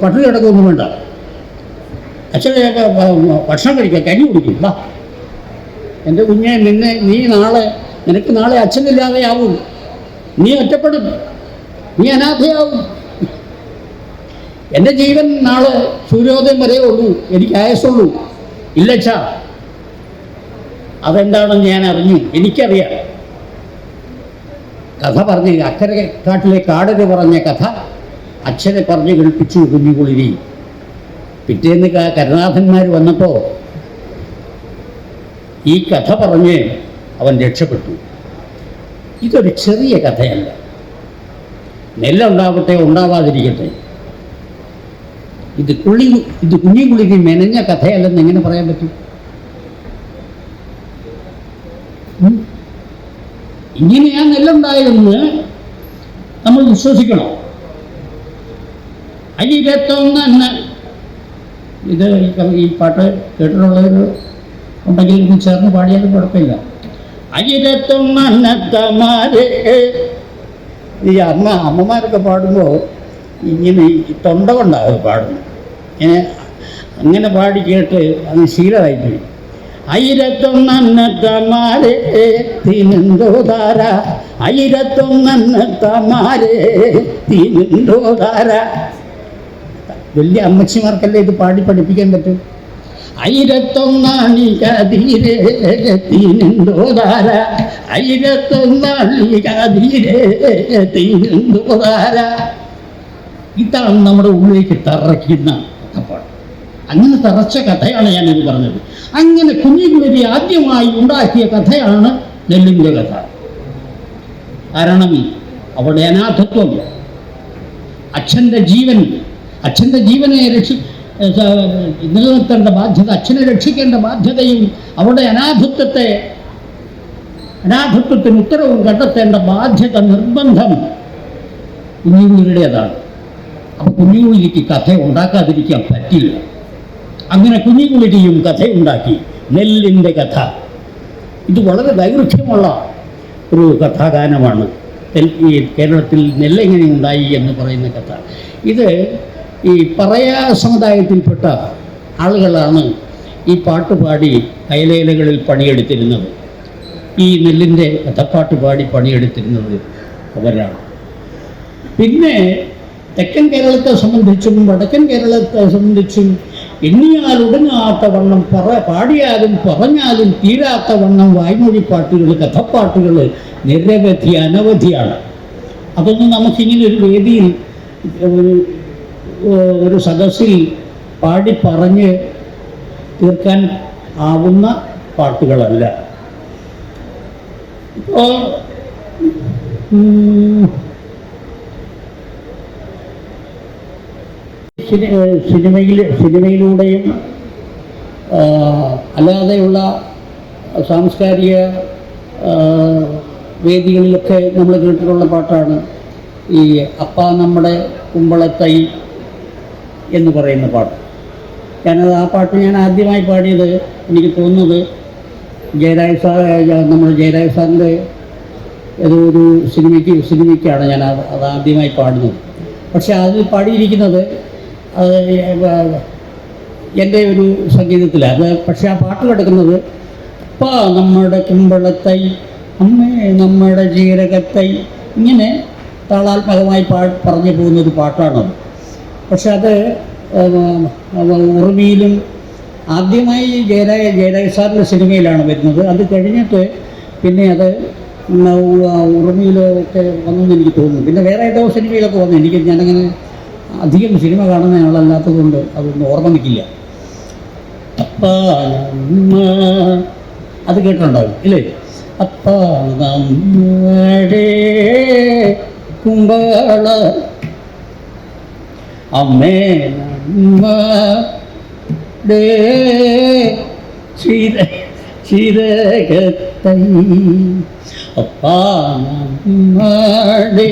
S2: പട്ടിണി കിടക്കൊന്നും വേണ്ട, അച്ഛനെ ഭക്ഷണം കഴിക്കാം, കഞ്ഞി കുടിക്കും. വാ എൻ്റെ കുഞ്ഞെ, നിനക്ക് നാളെ അച്ഛനില്ലാതെയാവും, നീ ഒറ്റപ്പെടും, നീ അനാഥയാവും. എൻ്റെ ജീവൻ നാളെ സൂര്യോദയം വരെ ഉള്ളൂ, എനിക്ക് ആയസുള്ളൂ. ഇല്ലച്ചാ, അതെന്താണെന്ന് ഞാൻ അറിഞ്ഞു, എനിക്കറിയാം. കഥ പറഞ്ഞ് അക്കരെ കാട്ടിലെ കാടന് പറഞ്ഞ കഥ അച്ഛനെ പറഞ്ഞ് കേൾപ്പിച്ചു കുഞ്ഞുകുളിരി. പിറ്റേന്ന് കരുനാഥന്മാർ വന്നപ്പോൾ ഈ കഥ പറഞ്ഞ് അവൻ രക്ഷപ്പെട്ടു. ഇതൊരു ചെറിയ കഥയല്ല. നെല്ലുണ്ടാവട്ടെ ഉണ്ടാവാതിരിക്കട്ടെ, ഇത് കുഞ്ഞിക്കുളിക്ക് മെനഞ്ഞ കഥയല്ലെന്ന് എങ്ങനെ പറയാൻ പറ്റും? ഇങ്ങനെയാ നെല്ലുണ്ടായതെന്ന് നമ്മൾ വിശ്വസിക്കണം. അയ്യത്തൊന്ന് ഇത് ഈ പാട്ട് കേട്ടിട്ടുള്ളവർ ഉണ്ടെങ്കിൽ ഇത് ചേർന്ന് പാടിയാലും കുഴപ്പമില്ല. അയ്യത്തൊന്നത്തമാരെ ഈ അമ്മമാരൊക്കെ പാടുമ്പോൾ ഇങ്ങനെ ഈ തൊണ്ട കൊണ്ടാകും പാടുന്നു. അങ്ങനെ പാടി കേട്ട് അത് ശീലമായിപ്പോയി. അയിരത്തൊന്നത്തമാരെ തിനെന്തോതാര, അയിരത്തൊന്നത്തമാരെ തിനെന്തോതാര. വലിയ അമ്മച്ചിമാർക്കല്ലേ ഇത് പാടി പഠിപ്പിക്കാൻ പറ്റും. അയിരത്തൊന്നാളികധീരേ തിനെന്തോതാര, അയിരത്തൊന്നാളികധീരേ തിനെന്തോതാര. ഇതാണ് നമ്മുടെ ഉള്ളിലേക്ക് തറയ്ക്കുന്ന കഥപ്പാട്. അങ്ങനെ തറച്ച കഥയാണ് ഞാനിത് പറഞ്ഞത്. അങ്ങനെ കുഞ്ഞിക്കുളി ആദ്യമായി ഉണ്ടാക്കിയ കഥയാണ് നെല്ലിൻ്റെ കഥ. കാരണം അവിടെ അനാഥത്വം, അച്ഛൻ്റെ ജീവനെ നിലനിർത്തേണ്ട ബാധ്യത, അച്ഛനെ രക്ഷിക്കേണ്ട ബാധ്യതയും അവിടെ അനാഥത്വത്തിന് ഉത്തരവും കണ്ടെത്തേണ്ട ബാധ്യത, നിർബന്ധം കുഞ്ഞിക്കുളിയുടേതാണ്. അപ്പോൾ കുഞ്ഞിക്കുളിക്ക് കഥ ഉണ്ടാക്കാതിരിക്കാൻ പറ്റില്ല. അങ്ങനെ കുഞ്ഞിക്കുളിയും കഥയുണ്ടാക്കി, നെല്ലിൻ്റെ കഥ. ഇത് വളരെ ദൈർഘ്യമുള്ള ഒരു കഥാഗാനമാണ്. ഈ കേരളത്തിൽ നെല്ലെങ്ങനെ ഉണ്ടായി എന്ന് പറയുന്ന കഥ. ഇത് ഈ പറയ സമുദായത്തിൽപ്പെട്ട ആളുകളാണ് ഈ പാട്ട് പാടി അയലേലകളിൽ പണിയെടുത്തിരുന്നത്. ഈ നെല്ലിൻ്റെ കഥപ്പാട്ട് പാടി പണിയെടുത്തിരുന്നത് അവരാണ്. പിന്നെ തെക്കൻ കേരളത്തെ സംബന്ധിച്ചും വടക്കൻ കേരളത്തെ സംബന്ധിച്ചും എണ്ണിയാൽ ഒടുങ്ങാത്ത വണ്ണം പാടിയാലും പറഞ്ഞാലും തീരാത്ത വണ്ണം വായ്മൊഴി പാട്ടുകൾ, കഥപ്പാട്ടുകൾ നിരവധി അനവധിയാണ്. അതൊന്നും നമുക്കിങ്ങനെ ഒരു വേദിയിൽ ഒരു സദസ്സിൽ പാടി പറഞ്ഞ് തീർക്കാൻ ആവുന്ന പാട്ടുകളല്ല. ഇപ്പോൾ സിനിമയിലൂടെയും അല്ലാതെയുള്ള സാംസ്കാരിക വേദികളിലൊക്കെ നമ്മൾ കേട്ടിട്ടുള്ള പാട്ടാണ് ഈ അപ്പാ നമ്മുടെ കുമ്പളത്തൈ എന്ന് പറയുന്ന പാട്ട്. ആ പാട്ട് ഞാൻ ആദ്യമായി പാടിയത് എനിക്ക് തോന്നുന്നത് നമ്മുടെ ജയരാജ് സാറിൻ്റെ ഏതോ ഒരു സിനിമയ്ക്കാണ് ഞാൻ അത് ആദ്യമായി പാടുന്നത്. പക്ഷെ അതിൽ പാടിയിരിക്കുന്നത് എൻ്റെ ഒരു സംഗീതത്തിലാണ്. പക്ഷെ ആ പാട്ട് കിടക്കുന്നത് അപ്പാ നമ്മുടെ കുമ്പളത്തൈ അമ്മേ നമ്മുടെ ജീരകത്തൈ, ഇങ്ങനെ താളാത്മകമായി പറഞ്ഞു പോകുന്നൊരു പാട്ടാണത്. പക്ഷെ അത് ഉറുമിയിലും ആദ്യമായി ജയരാജ സാറിൻ്റെ സിനിമയിലാണ് വരുന്നത്. അത് കഴിഞ്ഞിട്ട് പിന്നെ അത് ഉറുമിയിലോ ഒക്കെ വന്നെന്ന് എനിക്ക് തോന്നുന്നു. പിന്നെ വേറെ ഏതോ സിനിമയിലൊക്കെ വന്നു. ഞാനങ്ങനെ അധികം സിനിമ കാണുന്ന ആളല്ലാത്തത് കൊണ്ട് അതൊന്നും ഓർമ്മ നിൽക്കില്ല. അപ്പാ അത് കേട്ടിട്ടുണ്ടാവും ഇല്ലേ? അപ്പാ നമ്മുടെ കുമ്പള അമ്മേ നമ്മടെ ചിരകത്തൈ അപ്പാ നമ്മുടെ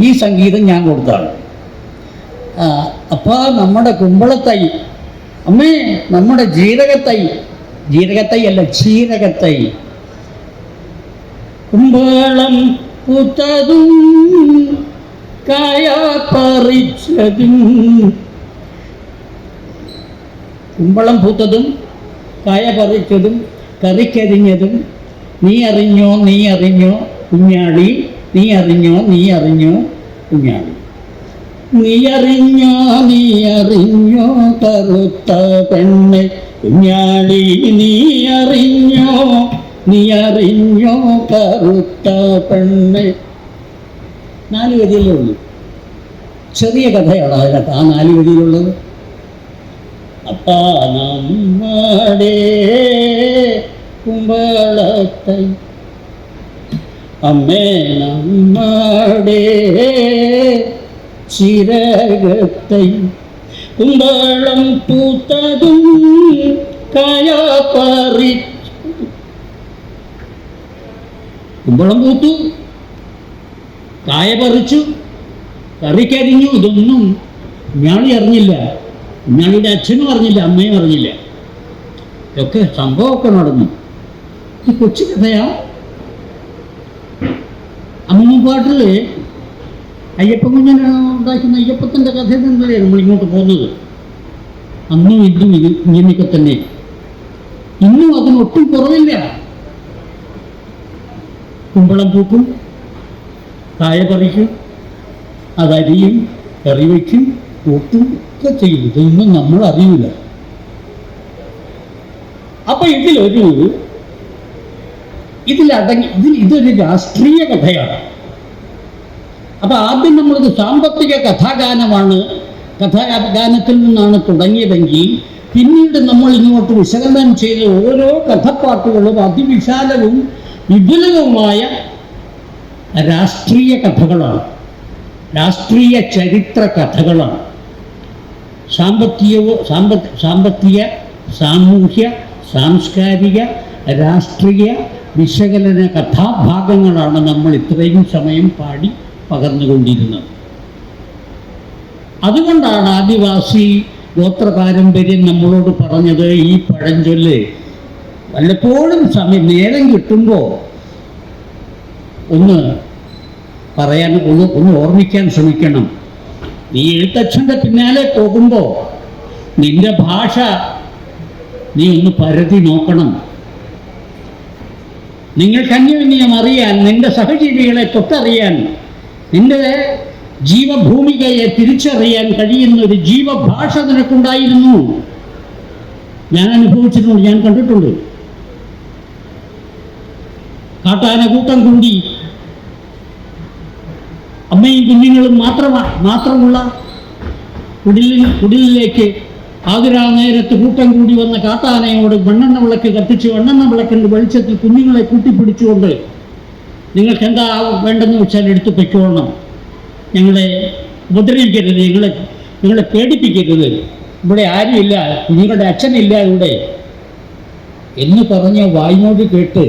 S2: ഈ സംഗീതം ഞാൻ കൊടുത്താണ്. അപ്പാ നമ്മുടെ കുമ്പളത്തൈ അമ്മേ നമ്മുടെ ജീരകത്തൈ അല്ല ചീരകത്തൈ കുമ്പളം പൂത്തതും കായ പറിച്ചതും കുമ്പളം പൂത്തതും കായ പറിച്ചതും കറിക്കരിഞ്ഞതും നീ അറിഞ്ഞോ കുഞ്ഞാളി നീ അറിഞ്ഞോ കുഞ്ഞാളി നീ അറിഞ്ഞോ കറുത്ത പെണ്ണെ കുഞ്ഞാളി നീ അറിഞ്ഞോ കറുത്ത പെണ്ണെ. 4 വരിയല്ലേ ഉള്ളൂ. ചെറിയ കഥയാണ് അതിനകത്ത് ആ 4 വരിയിലുള്ളത്. അപ്പാ നമ്മുടെ കുമ്പളത്തൈ അമ്മേ നമ്മുടെ ചിരകത്തൈ കുമ്പളം പൂത്തതും കായ പറിച്ചു. കുമ്പളം പൂത്തു, കായ പറിച്ചു, കറിക്കരിഞ്ഞു. ഇതൊന്നും കുഞ്ഞാളി അറിഞ്ഞില്ല, കുഞ്ഞാളിയുടെ അച്ഛനും അറിഞ്ഞില്ല, അമ്മയും അറിഞ്ഞില്ല. ഇതൊക്കെ സംഭവമൊക്കെ നടന്നു. ഈ കൊച്ചു കഥയാ. അമ്മൂപ്പാട്ടിൽ അയ്യപ്പൻ കുഞ്ഞിനെ ഉണ്ടാക്കുന്ന അയ്യപ്പത്തിൻ്റെ കഥയിൽ നിന്നല്ലേ നമ്മളിങ്ങോട്ട് പോകുന്നത്. അന്നും ഇന്നും ഇങ്ങനെയൊക്കെ തന്നെ. ഇന്നും അതിനൊട്ടും കുറവില്ല. കുമ്പളം പൂക്കും, കായ പറിക്കും, അതരിയും, കറി വയ്ക്കും, കൂട്ടും ഒക്കെ ചെയ്യും. ഇതൊന്നും നമ്മൾ അറിയില്ല. അപ്പൊ ഇതൊരു രാഷ്ട്രീയ കഥയാണ്. അപ്പൊ ആദ്യം നമ്മളത് സാമ്പത്തിക കഥാഗാനമാണ്, കഥാഗാനത്തിൽ നിന്നാണ് തുടങ്ങിയതെങ്കിൽ പിന്നീട് നമ്മൾ ഇങ്ങോട്ട് വിശകലനം ചെയ്ത ഓരോ കഥപ്പാട്ടുകളും അതിവിശാലവും വിപുലവുമായ രാഷ്ട്രീയ രാഷ്ട്രീയ ചരിത്ര കഥകളാണ്. സാമ്പത്തിക, സാമൂഹ്യ, സാംസ്കാരിക, രാഷ്ട്രീയ വിശകലന കഥാഭാഗങ്ങളാണ് നമ്മൾ ഇത്രയും സമയം പാടി പകർന്നുകൊണ്ടിരുന്നത്. അതുകൊണ്ടാണ് ആദിവാസി ഗോത്ര പാരമ്പര്യം നമ്മളോട് പറഞ്ഞത് ഈ പഴഞ്ചൊല്ല് വല്ലപ്പോഴും നേരം കിട്ടുമ്പോൾ ഒന്ന് പറയാൻ, ഒന്ന് ഓർമ്മിക്കാൻ ശ്രമിക്കണം. നീ എഴുത്തച്ഛൻ്റെ പിന്നാലെ പോകുമ്പോൾ നിന്റെ ഭാഷ നീ ഒന്ന് പരതി നോക്കണം. നിങ്ങൾക്ക് അന്യോന്യം അറിയാൻ, നിന്റെ സഹജീവികളെ തൊട്ടറിയാൻ, നിന്റെ ജീവഭൂമികയെ തിരിച്ചറിയാൻ കഴിയുന്ന ഒരു ജീവഭാഷ നിനക്കുണ്ടായിരുന്നു. ഞാൻ അനുഭവിച്ചിട്ടുണ്ട്, ഞാൻ കണ്ടിട്ടുണ്ട്. കാട്ടാന കൂട്ടം കൂടി അമ്മയും കുഞ്ഞുങ്ങളും മാത്രമുള്ള കുടിലിലേക്ക് ആതിരാ നേരത്ത് കൂട്ടം കൂടി വന്ന കാട്ടാനയോട് മണ്ണെണ്ണ വിളക്ക് കത്തിച്ച് മണ്ണെണ്ണ വിളക്കിൻ്റെ വെളിച്ചത്തിൽ കുഞ്ഞുങ്ങളെ കൂട്ടിപ്പിടിച്ചുകൊണ്ട് നിങ്ങൾക്ക് എന്താ വേണ്ടെന്ന് വെച്ചാൽ എടുത്ത് പൊയ്ക്കോളണം, ഞങ്ങളെ ഉപദ്രവിക്കരുത്, നിങ്ങളെ പേടിപ്പിക്കരുത്, ഇവിടെ ആരുമില്ല, കുഞ്ഞുങ്ങളുടെ അച്ഛനില്ല ഇവിടെ എന്ന് പറഞ്ഞ വായ്മൊഴി കേട്ട്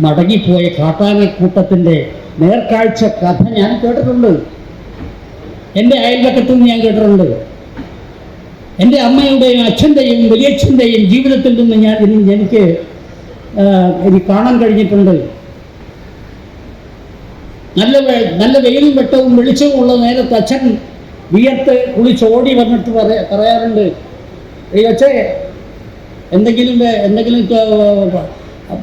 S2: മടങ്ങിപ്പോയ കാട്ടാനക്കൂട്ടത്തിൻ്റെ നേർക്കാഴ്ച കഥ ഞാൻ കേട്ടിട്ടുണ്ട്. എൻ്റെ അയൽപക്കത്തു നിന്ന് ഞാൻ കേട്ടിട്ടുണ്ട്. എൻ്റെ അമ്മയുടെയും അച്ഛൻ്റെയും വലിയച്ഛൻ്റെയും ജീവിതത്തിൽ നിന്ന് എനിക്ക് കാണാൻ കഴിഞ്ഞിട്ടുണ്ട്. നല്ല വെയിലും വെട്ടവും വെളിച്ചവും ഉള്ള നേരത്ത് അച്ഛൻ വിയർത്ത് കുളിച്ചോടി വന്നിട്ട് പറയാറുണ്ട്, അച്ഛേ എന്തെങ്കിലും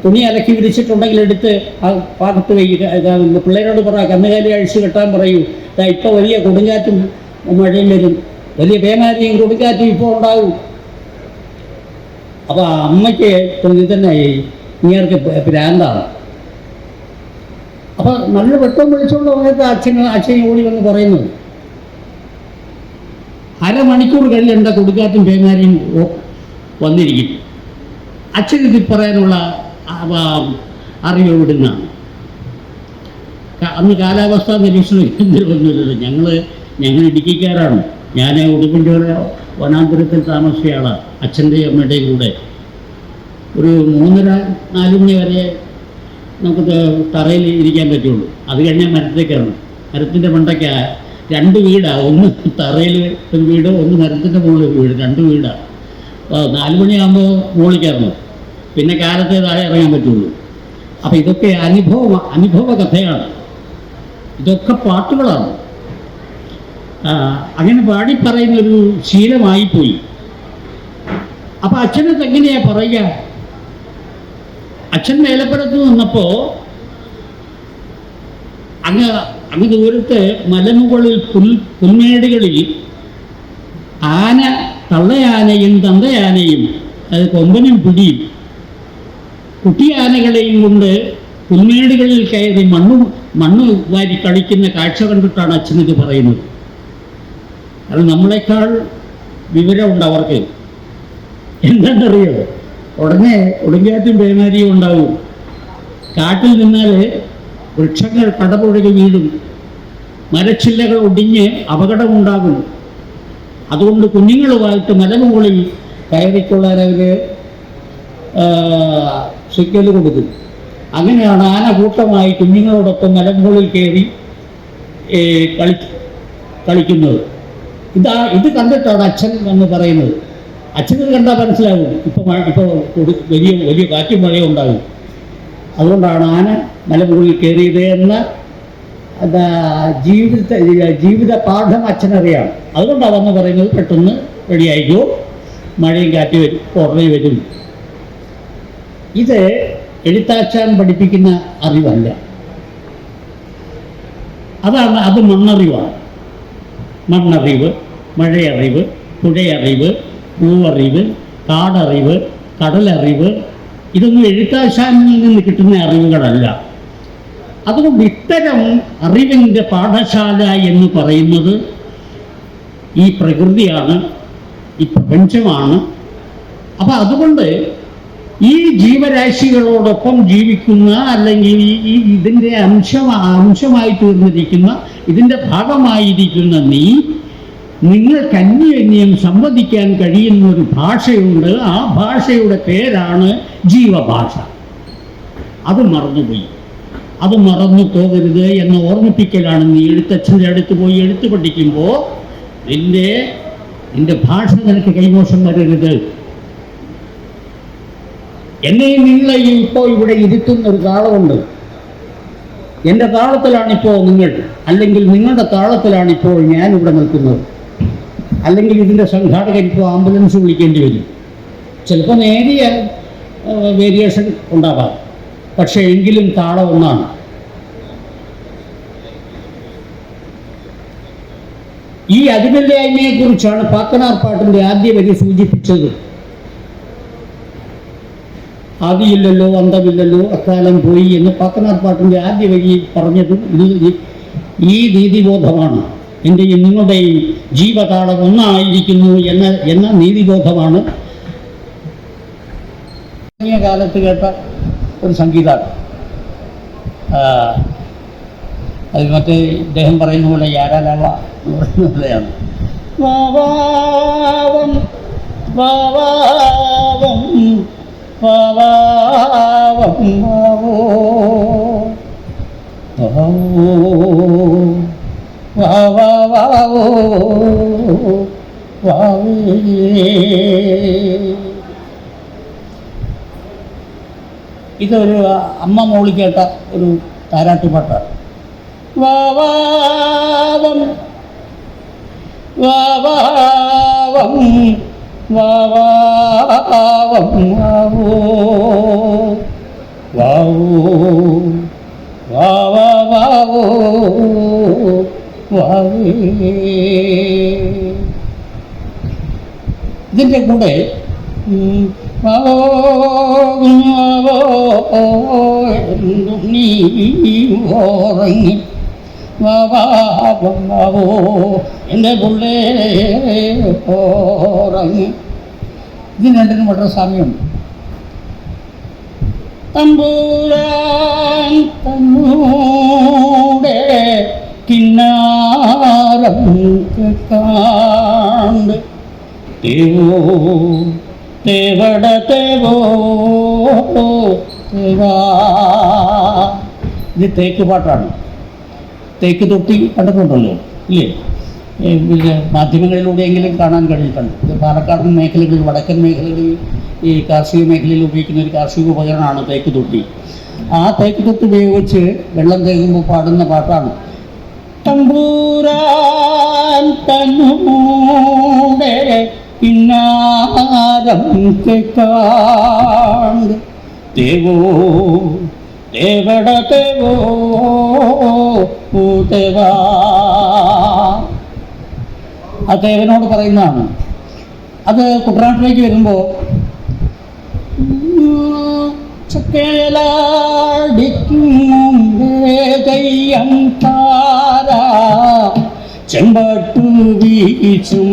S2: തുണി അലക്കി വിരിച്ചിട്ടുണ്ടെങ്കിൽ എടുത്ത് ആ ഭാഗത്ത് പിള്ളേരോട് പറ, കന്നുകാലി അഴിച്ചു കെട്ടാൻ പറയൂ. ഇപ്പോൾ വലിയ കൊടുങ്കാറ്റും മഴയും വരും, വലിയ പേമാരിയും കൊടുങ്കാറ്റും ഇപ്പോൾ ഉണ്ടാകും. അപ്പോൾ ആ അമ്മയ്ക്ക് തോന്നി തന്നെ ഇങ്ങേർക്ക് ഭ്രാന്താണ്. അപ്പോൾ നല്ല വെട്ടം വിളിച്ചുകൊണ്ട് വന്നിട്ട് അച്ഛൻ ഓടി വന്ന് പറയുന്നത്, അരമണിക്കൂർ കഴിഞ്ഞ് എൻ്റെ കൊടുക്കാറ്റും പേമാരിയും വന്നിരിക്കും. അച്ഛൻ ഇത് പറയാനുള്ള അറിവ് എവിടുന്നാണ്? അന്ന് കാലാവസ്ഥാ നിരീക്ഷണം കേന്ദ്രമൊന്നുമില്ലല്ലോ. ഞങ്ങൾ ഇടുക്കിക്കാരാണ്. ഞാൻ ഉടുമ്പൻചോല വനാന്തരത്തിൽ താമസിച്ച ആളാണ്. അച്ഛൻ്റെയും അമ്മയുടെയും കൂടെ ഒരു 3:30-4 മണി വരെ നമുക്ക് തറയിൽ ഇരിക്കാൻ പറ്റുള്ളൂ. അത് കഴിഞ്ഞാൽ മരത്തേക്കാണ്. മരത്തിൻ്റെ മണ്ടയ്ക്ക് 2 വീടാണ്. ഒന്ന് തറയിൽ ഒരു വീട്, ഒന്ന് മരത്തിൻ്റെ മുകളിൽ ഒരു വീട്. 2 വീടാണ്. 4 മണിയാകുമ്പോൾ മുകളിൽ കയറണം. പിന്നെ കാലത്തെ താഴെ ഇറങ്ങാൻ പറ്റുള്ളൂ. അപ്പം ഇതൊക്കെ അനുഭവ കഥയാണ്. ഇതൊക്കെ പാട്ടുകളാണ്. അങ്ങനെ പാടി പറയുന്നൊരു ശീലമായിപ്പോയി. അപ്പം അച്ഛനത് എങ്ങനെയാ പറയുക? അച്ഛൻ മേലപ്പുറത്ത് നിന്നപ്പോൾ അങ്ങ് ദൂരത്ത് മലമുകളിൽ പുൽമേടുകളിൽ ആന, തള്ളയാനയും തന്തയാനയും, അത് കൊമ്പനും പിടിയും കുട്ടിയാനകളെയും കൊണ്ട് പുൽമേടുകളിൽ കയറി മണ്ണ് വാരി കളിക്കുന്ന കാഴ്ച കണ്ടിട്ടാണ് അച്ഛനിത് പറയുന്നത്. അത് നമ്മളെക്കാൾ വിവരമുണ്ട് അവർക്ക്. എന്താണെന്നറിയോ? ഉടനെ ഒടുങ്കാറ്റും പേമാരിയും ഉണ്ടാവും. കാട്ടിൽ നിന്നാൽ വൃക്ഷങ്ങൾ കടപുഴകി വീഴും, മരച്ചില്ലകൾ ഒടിഞ്ഞ് അപകടമുണ്ടാകും. അതുകൊണ്ട് കുഞ്ഞുങ്ങളുമായിട്ട് മലമുകളിൽ കയറിക്കൊള്ളാൻ അവർ സിഗ്നൽ കൊടുക്കും. അങ്ങനെയാണ് ആന കൂട്ടമായി കുഞ്ഞുങ്ങളോടൊപ്പം മലമുകളിൽ കയറി കളിക്കുന്നത്. ഇത് കണ്ടിട്ടാണ് അച്ഛൻ എന്ന് പറയുന്നത്. അച്ഛനത് കണ്ടാൽ മനസ്സിലാകും ഇപ്പോൾ വലിയ കാറ്റും മഴയും ഉണ്ടാകും. അതുകൊണ്ടാണ് ആന മലമുകളിൽ കയറിയത് എന്ന ജീവിത പാഠം അച്ഛനറിയാം. അതുകൊണ്ടാണ് വന്ന് പറയുന്നത്, പെട്ടെന്ന് റെഡിയായിക്കോ, മഴയും കാറ്റ് വരും, ഉടനെ വരും. ഇത് എഴുത്താച്ചാൻ പഠിപ്പിക്കുന്ന അറിവല്ല. അത് മണ്ണറിവാണ്. മണ്ണറിവ്, മഴയറിവ്, പുഴയറിവ്, പൂവറിവ്, കാടറിവ്, കടലറിവ്, ഇതൊന്നും എഴുത്താശാനിൽ നിന്ന് കിട്ടുന്ന അറിവുകളല്ല. അതുകൊണ്ട് ഇത്തരം അറിവിൻ്റെ പാഠശാല എന്ന് പറയുന്നത് ഈ പ്രകൃതിയാണ്, ഈ പ്രപഞ്ചമാണ്. അപ്പം അതുകൊണ്ട് ഈ ജീവരാശികളോടൊപ്പം ജീവിക്കുന്ന, അല്ലെങ്കിൽ ഇതിൻ്റെ അംശമായി തീർന്നിരിക്കുന്ന, ഇതിൻ്റെ ഭാഗമായിരിക്കുന്ന നിങ്ങൾക്ക് അന്യോന്യം സംവദിക്കാൻ കഴിയുന്ന ഒരു ഭാഷയുണ്ട്. ആ ഭാഷയുടെ പേരാണ് ജീവഭാഷ. അത് മറന്നുപോയി. അത് മറന്നു പോകരുത് എന്ന ഓർമ്മിപ്പിക്കലാണ്. നീ എഴുത്തച്ഛൻ്റെ അടുത്ത് പോയി എഴുത്ത് പഠിക്കുമ്പോൾ നിന്റെ ഭാഷ നിനക്ക് കൈമോശം വരരുത്. എന്നെയും നിങ്ങളെ ഇപ്പോൾ ഇവിടെ ഇരുത്തുന്ന ഒരു താളമുണ്ട്. എൻ്റെ താളത്തിലാണിപ്പോൾ നിങ്ങൾ, അല്ലെങ്കിൽ നിങ്ങളുടെ താളത്തിലാണിപ്പോൾ ഞാനിവിടെ നിൽക്കുന്നത്. അല്ലെങ്കിൽ ഇതിൻ്റെ സംഘാടകരിപ്പോൾ ആംബുലൻസ് വിളിക്കേണ്ടി വരും. ചിലപ്പോൾ നേരിയ വേരിയേഷൻ ഉണ്ടാവാം, പക്ഷേ എങ്കിലും താളം ഒന്നാണ്. ഈ അതിവല്ലായ്മയെക്കുറിച്ചാണ് പാക്കനാർ പാട്ടിൻ്റെ ആദ്യ വരി സൂചിപ്പിച്ചത്. ആദിയില്ലല്ലോ അന്തമില്ലല്ലോ അക്കാലം പോയി എന്ന് പാക്കനാർ പാട്ടിൻ്റെ ആദ്യ വരി പറഞ്ഞതും ഈ നീതിബോധമാണ്. എൻ്റെയും നിങ്ങളുടെയും ജീവതാളം ഒന്നായിരിക്കുന്നു എന്ന നീതിബോധമാണ്. കാലത്ത് കേട്ട ഒരു സംഗീതമാണ്. അത് മറ്റേ ഇദ്ദേഹം പറയുന്ന പോലെ യാരാലാവ എന്ന് പറയുന്ന പോലെയാണ്. വാവാവം വാവാവം വാവാവം വാവോ വാവോ വാവേ. ഇതൊരു അമ്മ മോളി കേട്ട ഒരു താരാട്ടുപാട്ടാണ്. വാവാവം വാവാവം വാവാവം വാവോ വാവോ വാവാവോ വാവേ. ഇതിൻ്റെ കൂടെ നീ ഓറങ്ങി വാവോ എൻ്റെ പുള്ളേ ഓറങ്ങി. ഇതിന് രണ്ടിനും വളരെ സാമ്യമുണ്ട്. തമ്പൂരാൻ തന്നൂടെ കിന്നാരം കാണ്ട് തേവോ തേവട തേവോ തേവാ. ഇത് തേക്ക് പാട്ടാണ്. തേക്ക് തൊട്ടി കണ്ടിട്ടുണ്ടല്ലോ ഇല്ലേ? പിന്നെ മാധ്യമങ്ങളിലൂടെയെങ്കിലും കാണാൻ കഴിഞ്ഞിട്ടുണ്ട്. ഇത് പാലക്കാട് മേഖലകളിൽ, വടക്കൻ മേഖലകളിൽ ഈ കാർഷിക മേഖലയിൽ ഉപയോഗിക്കുന്ന ഒരു കാർഷിക ഉപകരണമാണ് തേക്ക് തൊട്ടി. ആ തേക്ക് തൊട്ടി ഉപയോഗിച്ച് വെള്ളം തേകുമ്പോൾ പാടുന്ന പാട്ടാണ്. തമ്പൂരാൻ തന്നൂടെ കിന്നാരം കേൾക്കാണ്ട് തേവോ തേവട തേവോ തേവാ. ആ തേവനോട് പറയുന്നതാണ്. അത് കുട്ടനാട്ടിലേക്ക് വരുമ്പോൾ ചക്കേലാടിക്കും താര ചെമ്പട്ടു വീച്ചും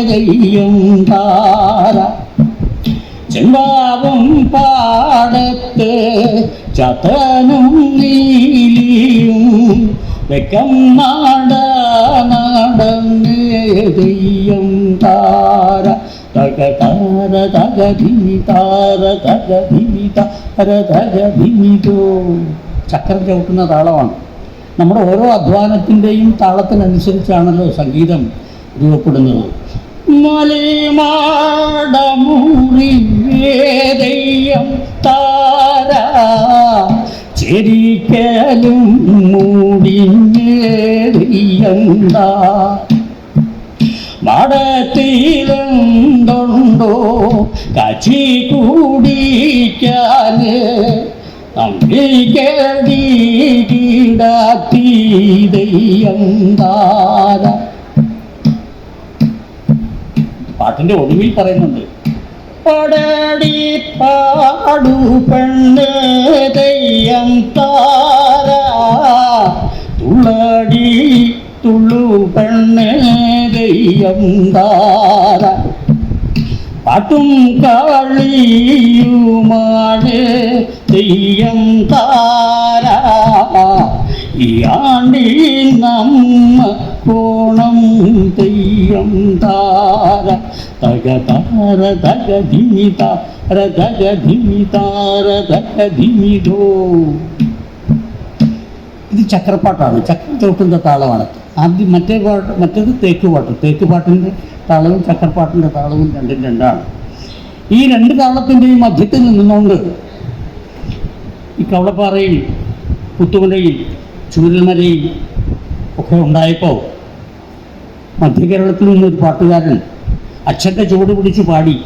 S2: ദയ്യം താര ചെമ്പാവും പാടത്ത് ചതനും നീലിയും വെക്കം നടന്നേ ദയ്യം താര തക താര തക ധിമി താര തക ധിമി താര തക ധിമിതോ. ചക്രം ചവിട്ടുന്ന താളമാണ്. നമ്മുടെ ഓരോ അധ്വാനത്തിൻ്റെയും താളത്തിനനുസരിച്ചാണല്ലോ സംഗീതം രൂപപ്പെടുന്നത്. മലമാടമുറിവേദയ്യം താര ചെരിക്കലും മൂടിഞ്ഞേദയ്യം താര മടത്തിലെന്തുണ്ടോ കച്ചി കൂടിക്കാന് ദയ്യം താര. പാട്ടിന്റെ ഒടുവിൽ പറയുന്നുണ്ട് പടടി പാടു പെണ്ണ് ദയ്യം താര തുള്ളടി തുള്ളു പെണ്ണ് ദയ്യം താര പാട്ടും കളിയുമാണ് ദയ്യം താര ഈ ആണ്ടി നമ്മ കോണം ദയ്യം താര തക താര തക ധിമി താര തക ധിമി താര തക ധിമിതോ. ഇത് ചക്രപ്പാട്ടാണ്. ചക്രം ചവിട്ടുന്ന താളമാണ്. ആദ്യം മറ്റേത് തേക്ക് പാട്ട്. തേക്ക് പാട്ടിൻ്റെ താളവും ചക്രപ്പാട്ടിൻ്റെ താളവും രണ്ടും രണ്ടാണ്. ഈ രണ്ട് താളത്തിൻ്റെയും മധ്യത്തിൽ നിന്നുകൊണ്ട് ഈ കവളപ്പാറയിൽ, പുത്തുമലയിൽ, ചൂരൽമലയിൽ ഒക്കെ ഉണ്ടായപ്പോൾ മധ്യകേരളത്തിൽ നിന്നൊരു പാട്ടുകാരൻ അച്ഛൻ്റെ ചുവട് പിടിച്ച് പാടി.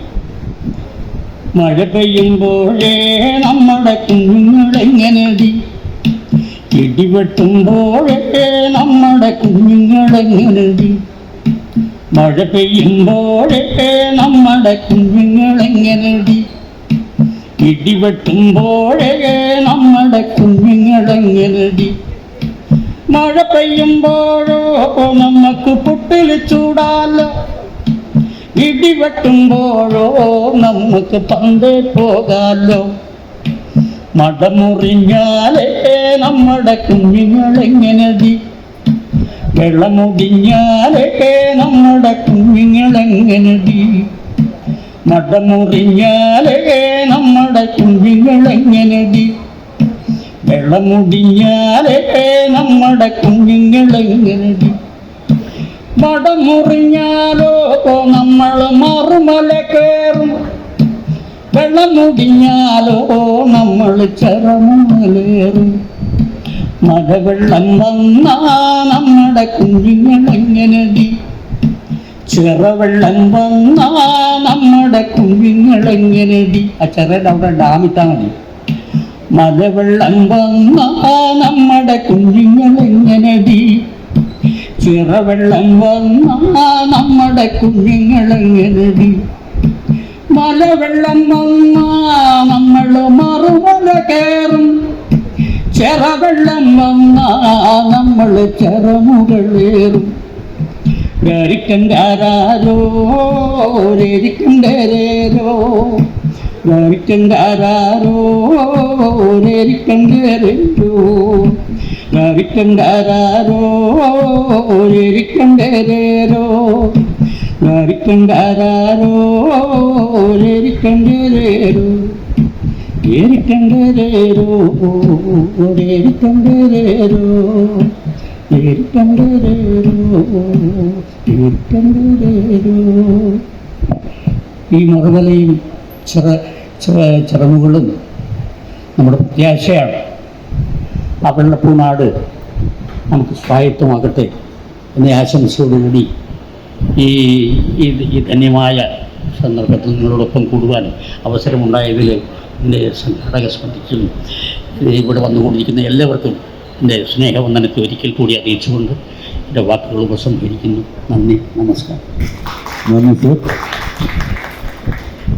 S2: മഴ പെയ്യുമ്പോഴേ നമ്മുടെ കുഞ്ഞുങ്ങളെങ്ങനെടി, ഇടിവെട്ടുമ്പോഴേ നമ്മുടെ കുഞ്ഞുങ്ങളെങ്ങനെടി, മഴ പെയ്യുമ്പോഴേ നമ്മുടെ കുഞ്ഞുങ്ങളെങ്ങനെടി, ഇടിവെട്ടുമ്പോഴേ നമ്മുടെ കുഞ്ഞുങ്ങളെങ്ങനെടി, മഴ പെയ്യുമ്പോഴോ നമുക്ക് പുട്ടിൽ ചൂടാലോ, ഇടിവെട്ടുമ്പോഴോ നമുക്ക് പന്തേ പോകാലോ, മടമുറിഞ്ഞാലേ നമ്മുടെ കുഞ്ഞുങ്ങളെങ്ങനെടി, വെള്ളമുടിഞ്ഞാലേ നമ്മുടെ കുഞ്ഞുങ്ങളെങ്ങനെടി, മടമുറിഞ്ഞാലേ നമ്മുടെ കുഞ്ഞുങ്ങളെങ്ങനെടി, വെള്ളമുടിഞ്ഞാലേ നമ്മുടെ കുഞ്ഞുങ്ങളെങ്ങനെടി, മടമുറിഞ്ഞാലോ നമ്മൾ മറുമല കയറും, വെള്ളം മുടിഞ്ഞാലോ നമ്മൾ ചെറുമലേറും, മഴവെള്ളം വന്നാ നമ്മുടെ കുഞ്ഞുങ്ങളെങ്ങനെടി, ചെറുവെള്ളം വന്നാ നമ്മുടെ കുഞ്ഞുങ്ങളെങ്ങനെടി. ആ ചെറുടെ അവിടെ ഡാമിട്ടാൽ മതി. മഴവെള്ളം വന്നാ നമ്മുടെ കുഞ്ഞുങ്ങളെങ്ങനെടി, ചെറുവെള്ളം വന്നാ നമ്മുടെ കുഞ്ഞുങ്ങളെങ്ങനെടി, മലവെള്ളം വന്നാ നമ്മൾ മറുമല കയറും, ചെറവെള്ളം വന്നാ നമ്മൾ ചെറമുകളേറും. ഗരിക്കണ്ടാരോ രരിക്കണ്ടേരോ, ഗരിക്കണ്ടാരോ രരിക്കണ്ടേരോ, ഗരിക്കണ്ടാരോ രരിക്കണ്ടേരോ, ഗരിക്കണ്ടാരോ രരിക്കണ്ടേരോ, ഏരിക്കണ്ടേരോ ഏരിക്കണ്ടേരോ, ഈ മറുതലയും ചിറമുകളും നമ്മുടെ പ്രത്യാശയാണ്. ആ വെള്ളപ്പൂനാട് നമുക്ക് സ്വായത്തമാകട്ടെ എന്ന ആശംസയോടുകൂടി ഈ ധന്യമായ സന്ദർഭത്തിൽ നിങ്ങളോടൊപ്പം കൂടുവാൻ അവസരമുണ്ടായതിൽ എൻ്റെ സംഘാടക സമിതിക്കും ഇവിടെ വന്നുകൊണ്ടിരിക്കുന്ന എല്ലാവർക്കും എൻ്റെ സ്നേഹവന്ദനത്തെ ഒരിക്കൽ കൂടി അറിയിച്ചുകൊണ്ട് എൻ്റെ വാക്കുകൾ ഉപസംഹരിക്കുന്നു. നന്ദി, നമസ്കാരം.
S3: നന്ദി സർ.